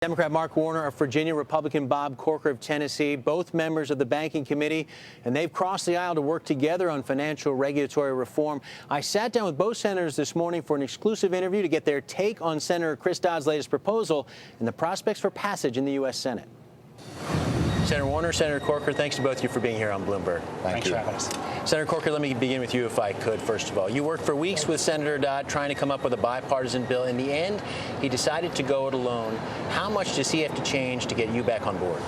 Democrat Mark Warner of Virginia, Republican Bob Corker of Tennessee, both members of the Banking Committee, and they've crossed the aisle to work together on financial regulatory reform. I sat down with both senators this morning for an exclusive interview to get their take on Senator Chris Dodd's latest proposal and the prospects for passage in the U.S. Senate. Senator Warner, Senator Corker, thanks to both of you for being here on Bloomberg. Thanks for having us. Senator Corker, let me begin with you if I could, first of all. You worked for weeks with Senator Dodd trying to come up with a bipartisan bill. In the end, he decided to go it alone. How much does he have to change to get you back on board?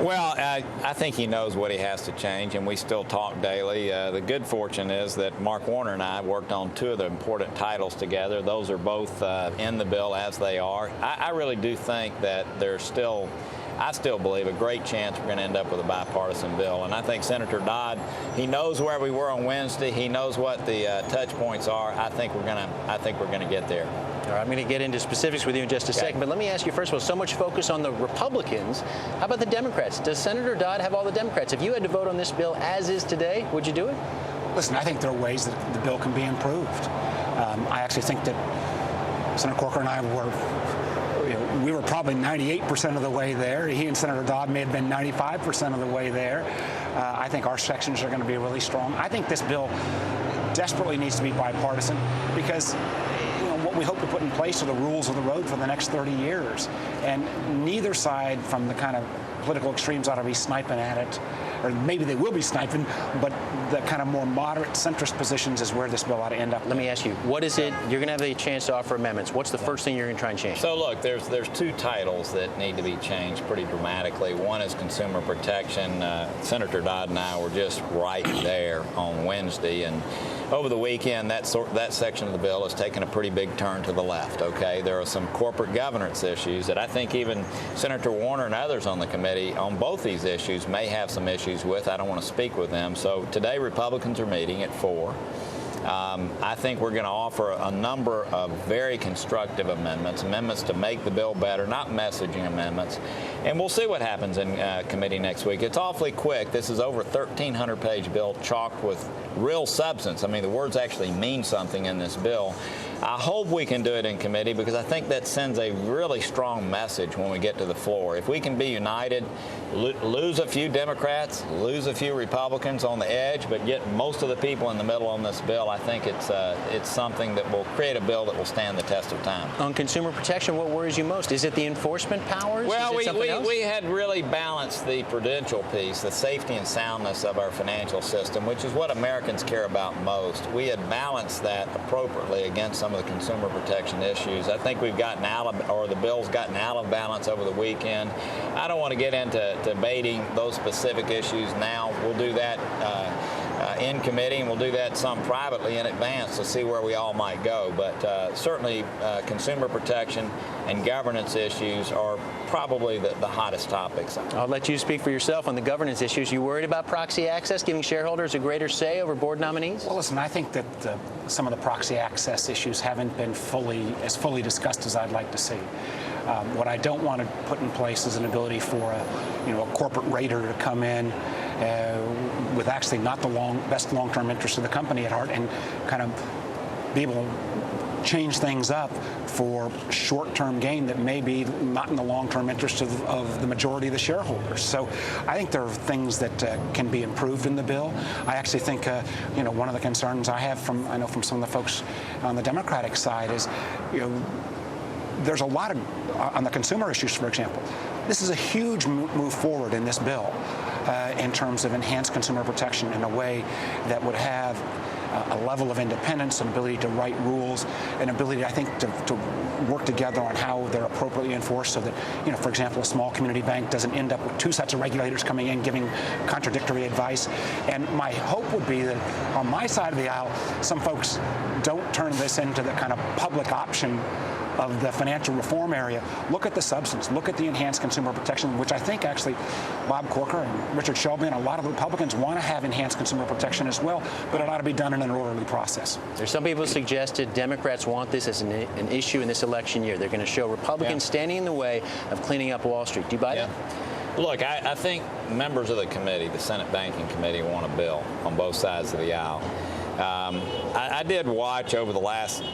Well, I think he knows what he has to change, and we still talk daily. The good fortune is that Mark Warner and I worked on two of the important titles together. Those are both in the bill as they are. I really do think that I still believe a great chance we're going to end up with a bipartisan bill. And I think Senator Dodd, he knows where we were on Wednesday. He knows what the touch points are. I think we're going to get there. All right, I'm going to get into specifics with you in just a second, but let me ask you first of all, so much focus on the Republicans. How about the Democrats? Does Senator Dodd have all the Democrats? If you had to vote on this bill as is today, would you do it? Listen, I think there are ways that the bill can be improved. I actually think that Senator Corker and I we were probably 98% of the way there. He and Senator Dodd may have been 95% of the way there. I think our sections are going to be really strong. I think this bill desperately needs to be bipartisan because what we hope to put in place are the rules of the road for the next 30 years. And neither side from the kind of political extremes ought to be sniping at it, or maybe they will be sniping, but the kind of more moderate centrist positions is where this bill ought to end up. Let me ask you, what is it, you're going to have a chance to offer amendments. What's the first thing you're going to try and change? So look, there's two titles that need to be changed pretty dramatically. One is consumer protection. Senator Dodd and I were just right there on Wednesday, and over the weekend, that section of the bill has taken a pretty big turn to the left, okay? There are some corporate governance issues that I think even Senator Warner and others on the committee on both these issues may have some issues with. I don't want to speak with them. So today, Republicans are meeting at 4. I think we're going to offer a number of very constructive amendments to make the bill better, not messaging amendments. And we'll see what happens in committee next week. It's awfully quick. This is over a 1,300-page bill chocked with real substance. I mean, the words actually mean something in this bill. I hope we can do it in committee because I think that sends a really strong message when we get to the floor. If we can be united, lose a few Democrats, lose a few Republicans on the edge, but get most of the people in the middle on this bill, I think it's something that will create a bill that will stand the test of time. On consumer protection, what worries you most? Is it the enforcement powers? Well, is it something else? We had really balanced the prudential piece, the safety and soundness of our financial system, which is what Americans care about most. We had balanced that appropriately against some of the consumer protection issues. I think we've gotten out of, or the bill's gotten out of balance over the weekend. I don't want to get into debating those specific issues now. We'll do that in committee, and we'll do that some privately in advance to see where we all might go. But certainly consumer protection and governance issues are probably the hottest topics. I'll let you speak for yourself on the governance issues. You worried about proxy access, giving shareholders a greater say over board nominees? Well, listen, I think that some of the proxy access issues haven't been fully discussed as I'd like to see. What I don't want to put in place is an ability for a corporate raider to come in with actually not the best long-term interest of the company at heart and kind of be able to change things up for short-term gain that may be not in the long-term interest of the majority of the shareholders. So I think there are things that can be improved in the bill. I actually think one of the concerns I have from some of the folks on the Democratic side is there's a lot of on the consumer issues, for example. This is a huge move forward in this bill in terms of enhanced consumer protection in a way that would have a level of independence, an ability to write rules, an ability, I think, to work together on how they're appropriately enforced so that, for example, a small community bank doesn't end up with two sets of regulators coming in giving contradictory advice. And my hope would be that on my side of the aisle, some folks don't turn this into the kind of public option of the financial reform area. Look at the substance. Look at the enhanced consumer protection, which I think actually Bob Corker and Richard Shelby and a lot of Republicans want to have enhanced consumer protection as well, but it ought to be done in an orderly process. There's some people suggested Democrats want this as an issue in this election year. They're going to show Republicans standing in the way of cleaning up Wall Street. Do you buy that? Look, I think members of the committee, the Senate Banking Committee, want a bill on both sides of the aisle. I did watch over the last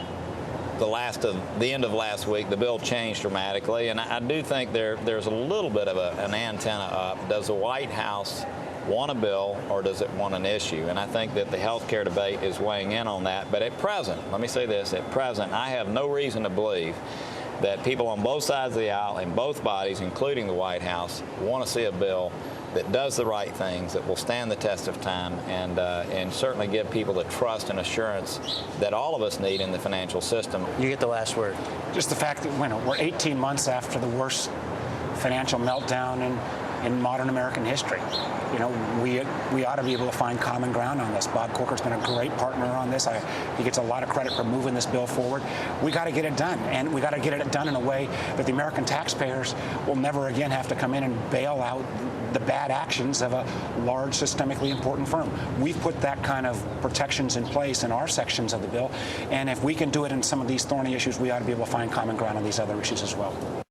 the end of last week, the bill changed dramatically, and I do think there's a little bit of an antenna up. Does the White House want a bill or does it want an issue? And I think that the health care debate is weighing in on that. But at present, let me say this, at present, I have no reason to believe that people on both sides of the aisle in both bodies, including the White House, want to see a bill that does the right things, that will stand the test of time, and certainly give people the trust and assurance that all of us need in the financial system. You get the last word. Just the fact that we're 18 months after the worst financial meltdown in modern American history. You know, we ought to be able to find common ground on this. Bob Corker's been a great partner on this. He gets a lot of credit for moving this bill forward. We got to get it done, and we got to get it done in a way that the American taxpayers will never again have to come in and bail out the bad actions of a large, systemically important firm. We've put that kind of protections in place in our sections of the bill, and if we can do it in some of these thorny issues, we ought to be able to find common ground on these other issues as well.